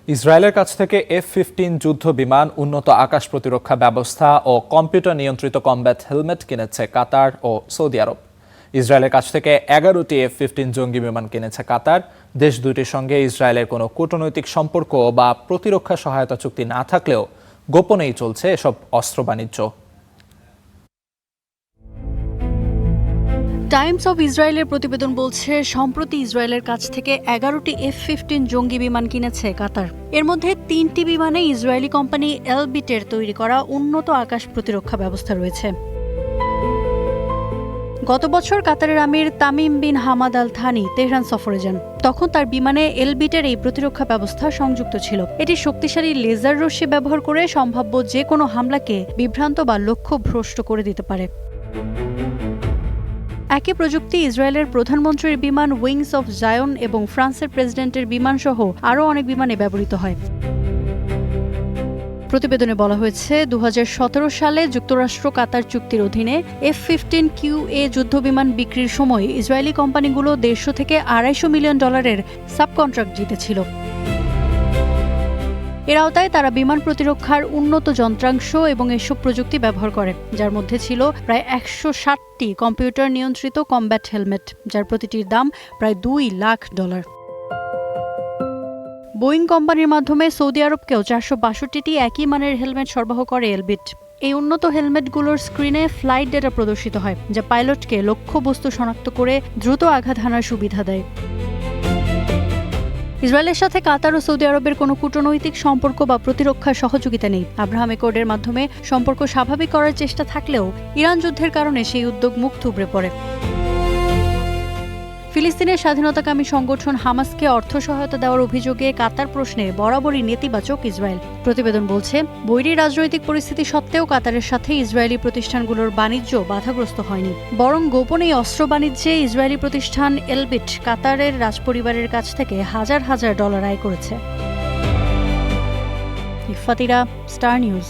ইসরায়েলের কাছ থেকে F-15 যুদ্ধ বিমান, উন্নত আকাশ প্রতিরক্ষা ব্যবস্থা ও কম্পিউটার নিয়ন্ত্রিত কমব্যাট হেলমেট কিনেছে কাতার ও সৌদি আরব। ইসরায়েলের কাছ থেকে 11টি F-15 জঙ্গি বিমান কিনেছে কাতার। দেশ দুটির সঙ্গে ইসরায়েলের কোনো কূটনৈতিক সম্পর্ক বা প্রতিরক্ষা সহায়তা চুক্তি না থাকলেও গোপনেই চলছে এসব অস্ত্র বাণিজ্য। টাইমস অব ইসরায়েলের প্রতিবেদন বলছে, সম্প্রতি ইসরায়েলের কাছ থেকে 11টি F-15 জঙ্গি বিমান কিনেছে কাতার। এর মধ্যে 3টি বিমানে ইসরায়েলি কোম্পানি এলবিটের তৈরি করা উন্নত আকাশ প্রতিরক্ষা ব্যবস্থা রয়েছে। গত বছর কাতারের আমির Tamim bin Hamad Al Thani Tehran সফরে যান। তখন তার বিমানে এলবিটের এই প্রতিরক্ষা ব্যবস্থা সংযুক্ত ছিল। এটি শক্তিশালী লেজার রশ্মি ব্যবহার করে সম্ভাব্য যে কোনো হামলাকে বিভ্রান্ত বা লক্ষ্যভ্রষ্ট করে দিতে পারে। একই প্রযুক্তি ইসরায়েলের প্রধানমন্ত্রীর বিমান উইংস অফ জায়ন এবং ফ্রান্সের প্রেসিডেন্টের বিমান সহ আরও অনেক বিমানে ব্যবহৃত হয়। প্রতিবেদনে বলা হয়েছে, 2017 সালে যুক্তরাষ্ট্র কাতার চুক্তির অধীনে F-15QA যুদ্ধবিমান বিক্রির সময় ইসরায়েলি কোম্পানিগুলো $150 থেকে $250 মিলিয়ন সাবকন্ট্রাক্ট জিতেছিল। এর আওতায় তারা বিমান প্রতিরক্ষার উন্নত যন্ত্রাংশ এবং এসব প্রযুক্তি ব্যবহার করে, যার মধ্যে ছিল প্রায় 160টি কম্পিউটার নিয়ন্ত্রিত কমব্যাট হেলমেট, যার প্রতিটির দাম প্রায় $2 লাখ। বোয়িং কোম্পানির মাধ্যমে সৌদি আরবকেও 462টি একই মানের হেলমেট সরবরাহ করে এলবিট। এই উন্নত হেলমেটগুলোর স্ক্রিনে ফ্লাইট ডেটা প্রদর্শিত হয়, যা পাইলটকে লক্ষ্যবস্তু শনাক্ত করে দ্রুত আঘাত হানার সুবিধা দেয়। ইসরায়েলের সাথে কাতার ও সৌদি আরবের কোনো কূটনৈতিক সম্পর্ক বা প্রতিরক্ষা সহযোগিতা নেই। আব্রাহাম অ্যাকর্ডের মাধ্যমে সম্পর্ক স্বাভাবিক করার চেষ্টা থাকলেও ইরান যুদ্ধের কারণে সেই উদ্যোগ মুখ থুবড়ে পড়ে। ফিলিস্তিনের স্বাধীনতাকামী সংগঠন হামাসকে অর্থ সহায়তা দেওয়ার অভিযোগে কাতার প্রশ্নে বরাবরই নেতিবাচক ইসরায়েল। প্রতিবেদন বলছে, বৈরী রাজনৈতিক পরিস্থিতি সত্ত্বেও কাতারের সাথে ইসরায়েলি প্রতিষ্ঠানগুলোর বাণিজ্য বাধাগ্রস্ত হয়নি, বরং গোপনে অস্ত্র বাণিজ্যে ইসরায়েলি প্রতিষ্ঠান এলবিট কাতারের রাজপরিবারের কাছ থেকে হাজার হাজার ডলার আয় করেছে। ইফাতিরা, স্টার নিউজ।